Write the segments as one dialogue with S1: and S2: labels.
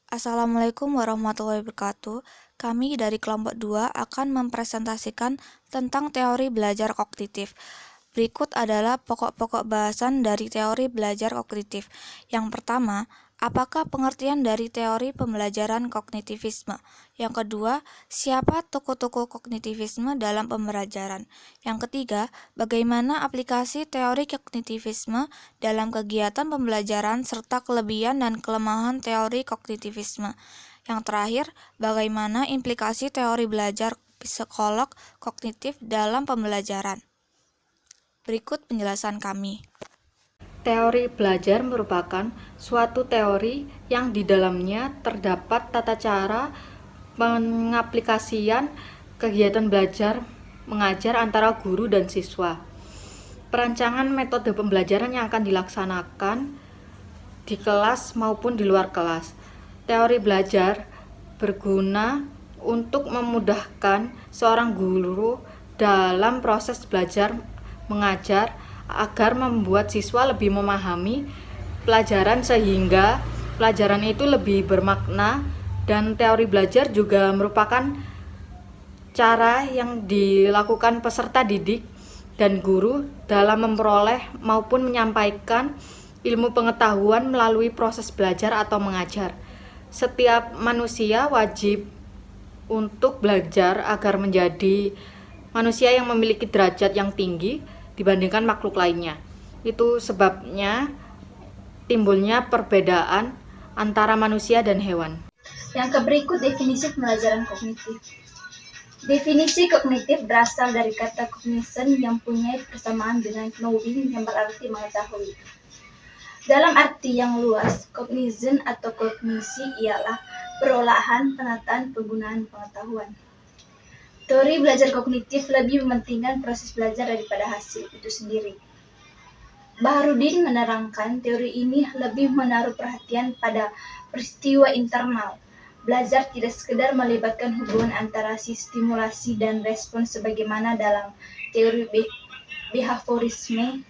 S1: Assalamualaikum warahmatullahi wabarakatuh. Kami dari kelompok 2 akan mempresentasikan tentang teori belajar kognitif. Berikut adalah pokok-pokok bahasan dari teori belajar kognitif. Yang pertama, apakah pengertian dari teori pembelajaran kognitivisme? Yang kedua, siapa tokoh-tokoh kognitivisme dalam pembelajaran? Yang ketiga, bagaimana aplikasi teori kognitivisme dalam kegiatan pembelajaran serta kelebihan dan kelemahan teori kognitivisme? Yang terakhir, bagaimana implikasi teori belajar psikolog kognitif dalam pembelajaran? Berikut penjelasan kami.
S2: Teori belajar merupakan suatu teori yang di dalamnya terdapat tata cara pengaplikasian kegiatan belajar mengajar antara guru dan siswa. Perancangan metode pembelajaran yang akan dilaksanakan di kelas maupun di luar kelas. Teori belajar berguna untuk memudahkan seorang guru dalam proses belajar mengajar agar membuat siswa lebih memahami pelajaran sehingga pelajaran itu lebih bermakna, dan teori belajar juga merupakan cara yang dilakukan peserta didik dan guru dalam memperoleh maupun menyampaikan ilmu pengetahuan melalui proses belajar atau mengajar. Setiap manusia wajib untuk belajar agar menjadi manusia yang memiliki derajat yang tinggi dibandingkan makhluk lainnya. Itu sebabnya timbulnya perbedaan antara manusia dan hewan.
S3: Yang berikut definisi pembelajaran kognitif. Definisi kognitif berasal dari kata cognition yang punya persamaan dengan knowing yang berarti mengetahui. Dalam arti yang luas, cognizant atau kognisi ialah perolahan, penataan, penggunaan pengetahuan. Teori belajar kognitif lebih mementingkan proses belajar daripada hasil itu sendiri. Baharudin menerangkan teori ini lebih menaruh perhatian pada peristiwa internal. Belajar tidak sekedar melibatkan hubungan antara si stimulasi dan respons sebagaimana dalam teori behaviorisme.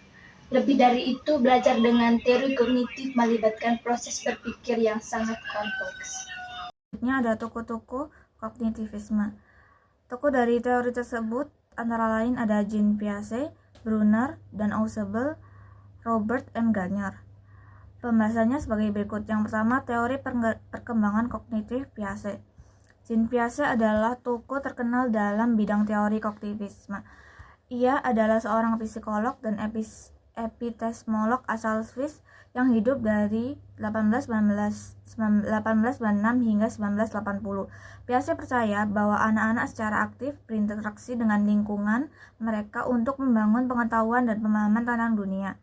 S3: Lebih dari itu, belajar dengan teori kognitif melibatkan proses berpikir yang sangat kompleks.
S1: Selanjutnya ada tokoh-tokoh kognitivisme. Tokoh dari teori tersebut antara lain ada Jean Piaget, Brunner, dan Ausubel, Robert M. Gardner. Pembahasannya sebagai berikut. Yang pertama, teori perkembangan kognitif Piaget. Jean Piaget adalah tokoh terkenal dalam bidang teori kognitivisme. Ia adalah seorang psikolog dan epistemolog asal Swiss yang hidup dari 1896 hingga 1980. Piaget percaya bahwa anak-anak secara aktif berinteraksi dengan lingkungan mereka untuk membangun pengetahuan dan pemahaman tentang dunia.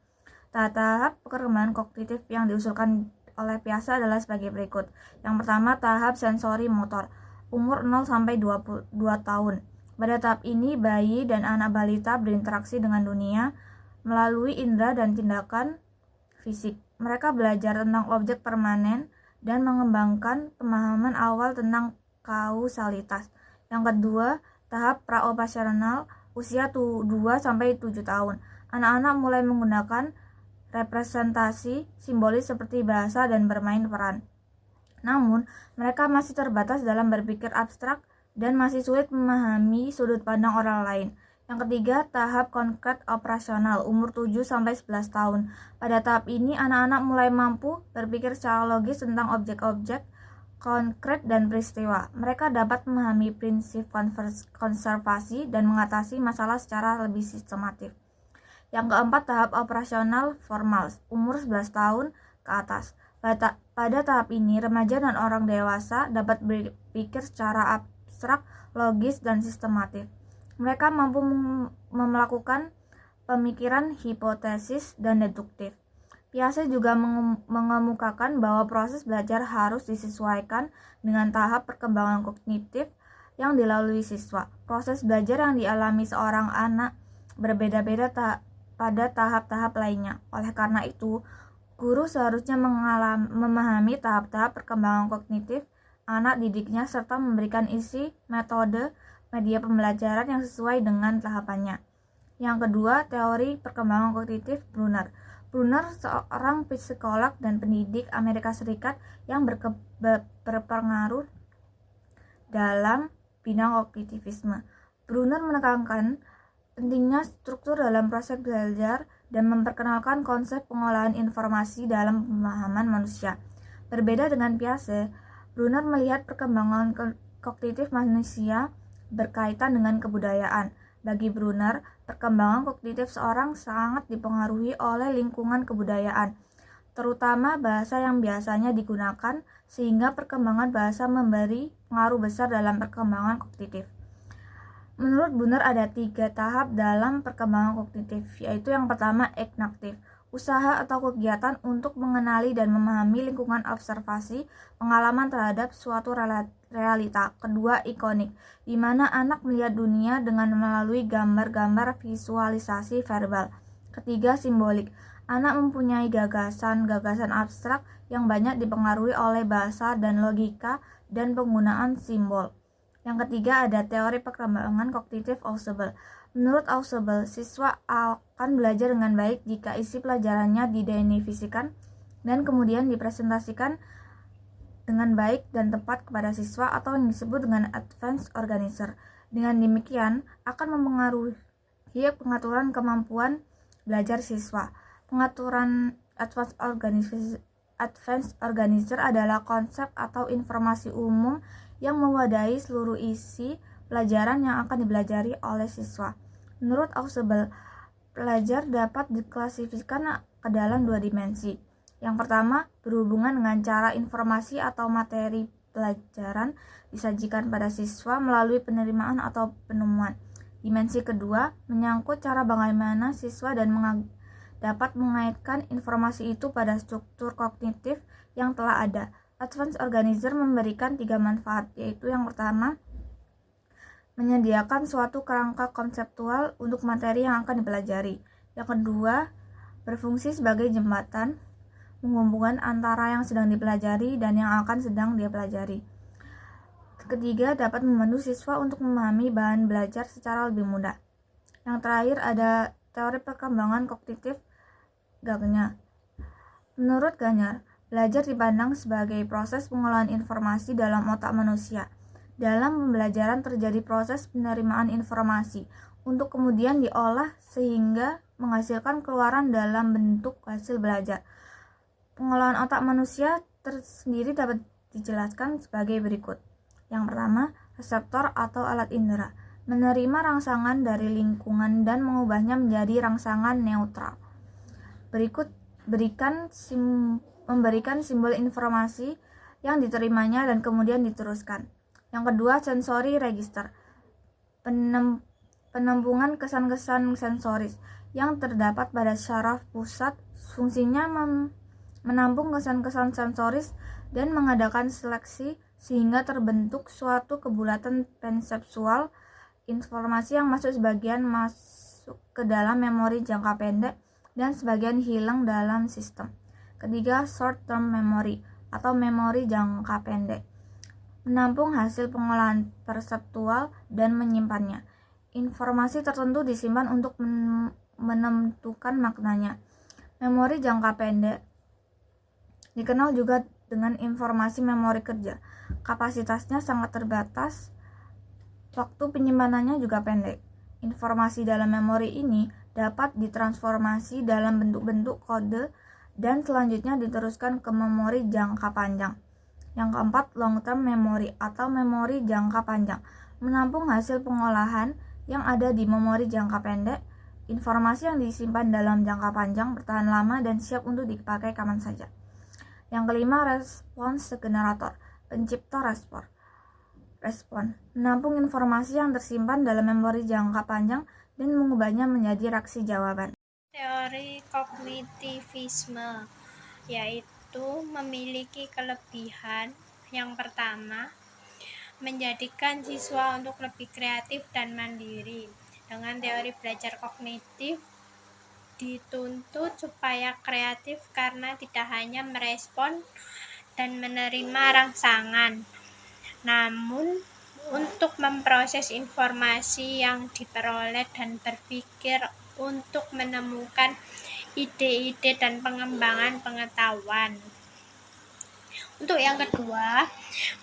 S1: Tahap perkembangan kognitif yang diusulkan oleh Piaget adalah sebagai berikut. Yang pertama, tahap sensori motor, umur 0-22 tahun. Pada tahap ini, bayi dan anak balita berinteraksi dengan dunia melalui indera dan tindakan fisik. Mereka belajar tentang objek permanen dan mengembangkan pemahaman awal tentang kausalitas. Yang kedua, tahap praoperasional, usia 2-7 tahun. Anak-anak mulai menggunakan representasi simbolis seperti bahasa dan bermain peran. Namun, mereka masih terbatas dalam berpikir abstrak dan masih sulit memahami sudut pandang orang lain. Yang ketiga, tahap konkret operasional, umur 7-11 tahun. Pada tahap ini, anak-anak mulai mampu berpikir secara logis tentang objek-objek konkret dan peristiwa. Mereka dapat memahami prinsip konservasi dan mengatasi masalah secara lebih sistematis. Yang keempat, tahap operasional formal, umur 11 tahun ke atas. Pada tahap ini, remaja dan orang dewasa dapat berpikir secara abstrak, logis, dan sistematis. Mereka mampu melakukan pemikiran hipotesis dan deduktif. Piaget juga mengemukakan bahwa proses belajar harus disesuaikan dengan tahap perkembangan kognitif yang dilalui siswa. Proses belajar yang dialami seorang anak berbeda-beda pada tahap-tahap lainnya. Oleh karena itu, guru seharusnya memahami tahap-tahap perkembangan kognitif anak didiknya serta memberikan isi, metode, media pembelajaran yang sesuai dengan tahapannya. Yang kedua, teori perkembangan kognitif Brunner. Brunner seorang psikolog dan pendidik Amerika Serikat yang berpengaruh dalam bidang kognitivisme. Brunner menekankan pentingnya struktur dalam proses belajar dan memperkenalkan konsep pengolahan informasi dalam pemahaman manusia. Berbeda dengan Piaget, Brunner melihat perkembangan kognitif manusia berkaitan dengan kebudayaan. Bagi Brunner, perkembangan kognitif seorang sangat dipengaruhi oleh lingkungan kebudayaan, terutama bahasa yang biasanya digunakan, sehingga perkembangan bahasa memberi pengaruh besar dalam perkembangan kognitif. Menurut Brunner ada 3 tahap dalam perkembangan kognitif, yaitu yang pertama eknaktif, usaha atau kegiatan untuk mengenali dan memahami lingkungan observasi pengalaman terhadap suatu realita. Kedua, ikonik, di mana anak melihat dunia dengan melalui gambar-gambar visualisasi verbal. Ketiga, simbolik, anak mempunyai gagasan abstrak yang banyak dipengaruhi oleh bahasa dan logika dan penggunaan simbol. Yang ketiga ada teori perkembangan kognitif Ausubel. Menurut Ausubel, siswa akan belajar dengan baik jika isi pelajarannya didefinisikan dan kemudian dipresentasikan dengan baik dan tepat kepada siswa atau yang disebut dengan advanced organizer. Dengan demikian, akan mempengaruhi pengaturan kemampuan belajar siswa. Pengaturan advanced organizer adalah konsep atau informasi umum yang mewadahi seluruh isi pelajaran yang akan dipelajari oleh siswa. Menurut Ausubel, pelajar dapat diklasifikasikan ke dalam 2 dimensi. Yang pertama, berhubungan dengan cara informasi atau materi pelajaran disajikan pada siswa melalui penerimaan atau penemuan. Dimensi kedua, menyangkut cara bagaimana siswa dapat mengaitkan informasi itu pada struktur kognitif yang telah ada. Advanced Organizer memberikan 3 manfaat, yaitu yang pertama, menyediakan suatu kerangka konseptual untuk materi yang akan dipelajari. Yang kedua, berfungsi sebagai jembatan, menghubungkan antara yang sedang dipelajari dan yang akan sedang dia pelajari. Ketiga, dapat membantu siswa untuk memahami bahan belajar secara lebih mudah. Yang terakhir ada teori perkembangan kognitif Gagner. Menurut Gagner, belajar dipandang sebagai proses pengolahan informasi dalam otak manusia. Dalam pembelajaran terjadi proses penerimaan informasi untuk kemudian diolah sehingga menghasilkan keluaran dalam bentuk hasil belajar. Pengolahan otak manusia tersendiri dapat dijelaskan sebagai berikut. Yang pertama, reseptor atau alat indera, menerima rangsangan dari lingkungan dan mengubahnya menjadi rangsangan neutral. Berikut memberikan simbol informasi yang diterimanya dan kemudian diteruskan. Yang kedua, sensory register, penampungan kesan-kesan sensoris yang terdapat pada syaraf pusat. Fungsinya menampung kesan-kesan sensoris dan mengadakan seleksi sehingga terbentuk suatu kebulatan perseptual. Informasi yang sebagian masuk ke dalam memori jangka pendek dan sebagian hilang dalam sistem. Ketiga, short term memory atau memori jangka pendek, menampung hasil pengolahan perseptual dan menyimpannya. Informasi tertentu disimpan untuk menentukan maknanya. Memori jangka pendek dikenal juga dengan informasi memori kerja. Kapasitasnya sangat terbatas, waktu penyimpanannya juga pendek. Informasi dalam memori ini dapat ditransformasi dalam bentuk-bentuk kode dan selanjutnya diteruskan ke memori jangka panjang. Yang keempat, long term memory atau memori jangka panjang, menampung hasil pengolahan yang ada di memori jangka pendek. Informasi yang disimpan dalam jangka panjang bertahan lama dan siap untuk dipakai kapan saja. Yang kelima, response generator, pencipta respon, menampung informasi yang tersimpan dalam memori jangka panjang dan mengubahnya menjadi reaksi jawaban.
S4: Teori kognitivisme yaitu memiliki kelebihan. Yang pertama, menjadikan siswa untuk lebih kreatif dan mandiri. Dengan teori belajar kognitif dituntut supaya kreatif karena tidak hanya merespon dan menerima rangsangan, namun untuk memproses informasi yang diperoleh dan berpikir untuk menemukan ide-ide dan pengembangan pengetahuan. Untuk yang kedua,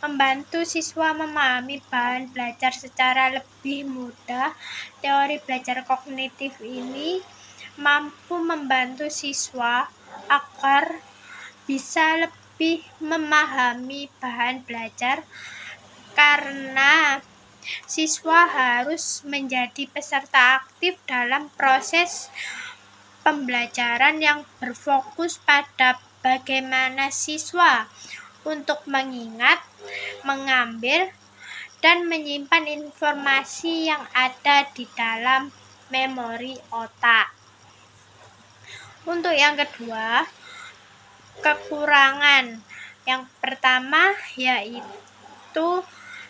S4: membantu siswa memahami bahan belajar secara lebih mudah. Teori belajar kognitif ini mampu membantu siswa agar bisa lebih memahami bahan belajar karena siswa harus menjadi peserta aktif dalam proses pembelajaran yang berfokus pada bagaimana siswa untuk mengingat, mengambil, dan menyimpan informasi yang ada di dalam memori otak. Untuk yang kedua, kekurangan. Yang pertama yaitu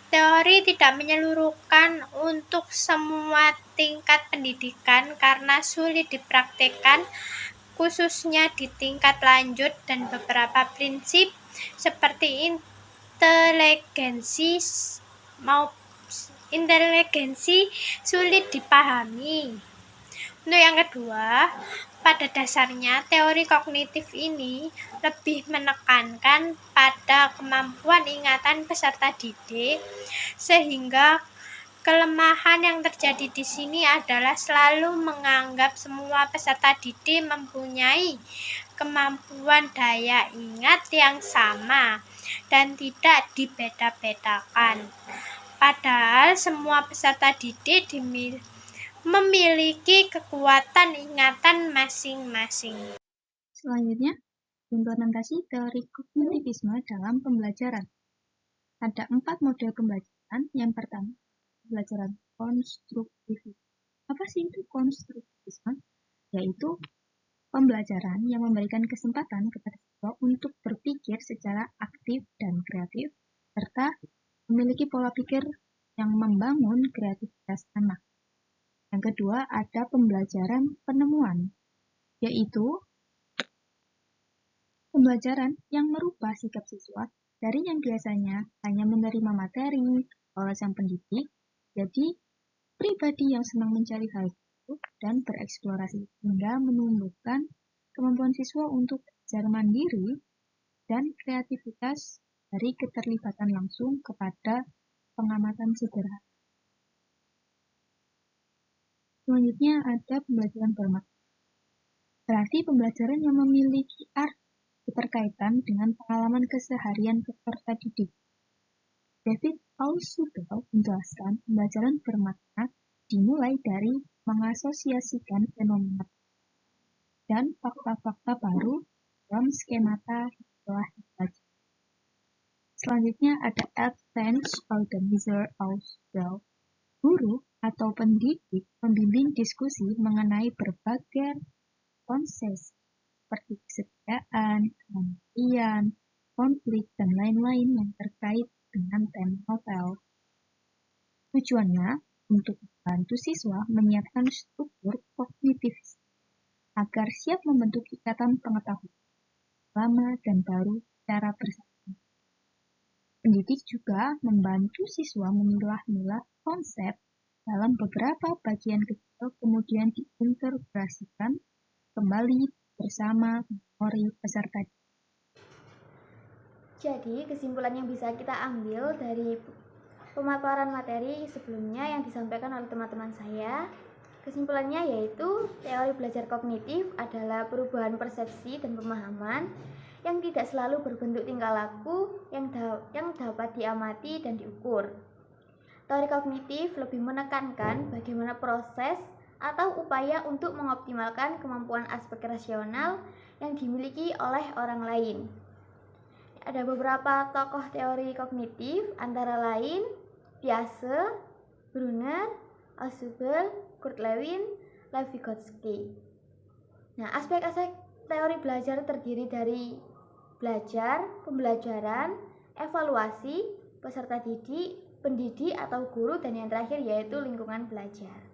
S4: teori tidak menyeluruhkan untuk semua tingkat pendidikan karena sulit dipraktikkan, khususnya di tingkat lanjut, dan beberapa prinsip seperti inteligensi sulit dipahami. Untuk yang kedua, pada dasarnya teori kognitif ini lebih menekankan pada kemampuan ingatan peserta didik, sehingga kelemahan yang terjadi di sini adalah selalu menganggap semua peserta didik mempunyai kemampuan daya ingat yang sama dan tidak dibeda-bedakan. Padahal semua peserta didik memiliki kekuatan ingatan masing-masing.
S5: Selanjutnya, implementasi teori kognitivisme dalam pembelajaran. Ada 4 model pembelajaran. Yang pertama, pembelajaran konstruktivisme. Apa sih itu konstruktivisme? Yaitu pembelajaran yang memberikan kesempatan kepada siswa untuk berpikir secara aktif dan kreatif, serta memiliki pola pikir yang membangun kreativitas anak. Yang kedua, ada pembelajaran penemuan, yaitu pembelajaran yang merubah sikap siswa dari yang biasanya hanya menerima materi oleh sang pendidik, jadi pribadi yang senang mencari hal baru dan bereksplorasi, hingga menumbuhkan kemampuan siswa untuk belajar mandiri dan kreativitas dari keterlibatan langsung kepada pengamatan sederhana. Selanjutnya ada pembelajaran bermakna. Berarti pembelajaran yang memiliki arti berkaitan dengan pengalaman keseharian peserta didik. David Ausubel menjelaskan pembelajaran bermakna dimulai dari mengasosiasikan fenomena dan fakta-fakta baru dalam skemata yang telah dibaca. Selanjutnya ada Advanced Organizer Ausubel. Guru atau pendidik membimbing diskusi mengenai berbagai konsep seperti kesetiaan, kemandirian, konflik, dan lain-lain yang terkait dengan tema novel. Tujuannya untuk membantu siswa menyiapkan struktur kognitif agar siap membentuk ikatan pengetahuan lama dan baru secara bersama. Pendidik juga membantu siswa memilah-milah konsep dalam beberapa bagian kecil, kemudian diintegrasikan kembali bersama memori peserta.
S3: Jadi, kesimpulan yang bisa kita ambil dari pemaparan materi sebelumnya yang disampaikan oleh teman-teman saya, kesimpulannya yaitu teori belajar kognitif adalah perubahan persepsi dan pemahaman yang tidak selalu berbentuk tingkah laku yang dapat diamati dan diukur. Teori kognitif lebih menekankan bagaimana proses atau upaya untuk mengoptimalkan kemampuan aspek rasional yang dimiliki oleh orang lain. Ada beberapa tokoh teori kognitif, antara lain Piaget, Brunner, Ausubel, Kurt Lewin, Lev Vygotsky. Nah, aspek-aspek teori belajar terdiri dari belajar, pembelajaran, evaluasi, peserta didik, pendidik atau guru, dan yang terakhir yaitu lingkungan belajar.